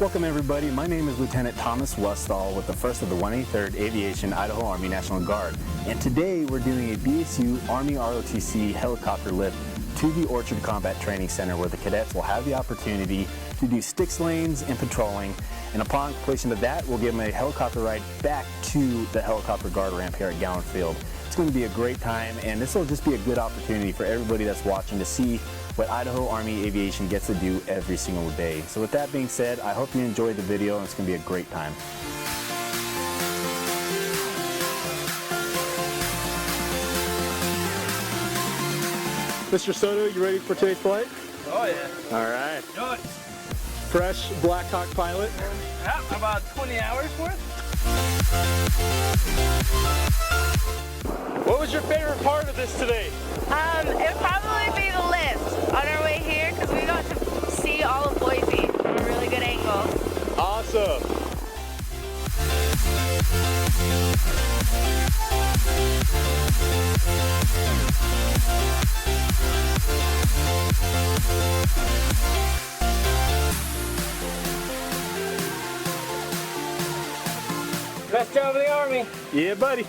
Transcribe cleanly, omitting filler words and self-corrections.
Welcome everybody, my name is Lieutenant Thomas Westall with the 1st of the 183rd Aviation Idaho Army National Guard. And today we're doing a BSU Army ROTC helicopter lift to the Orchard Combat Training Center where the cadets will have the opportunity to do sticks lanes and patrolling. And upon completion of that, we'll give them a helicopter ride back to the helicopter guard ramp here at Gowan Field. It's going to be a great time, and this will just be a good opportunity for everybody that's watching to see what Idaho Army Aviation gets to do every single day. So with that being said, I hope you enjoyed the video and it's going to be a great time. Mr. Soto, you ready for today's flight? Oh yeah. All right. Do it. Fresh Blackhawk pilot. Yeah, about 20 hours worth. What was your favorite part of this today? It would probably be the lift on our way here because we got to see all of Boise from a really good angle. Awesome. Best job of the Army. Yeah, buddy.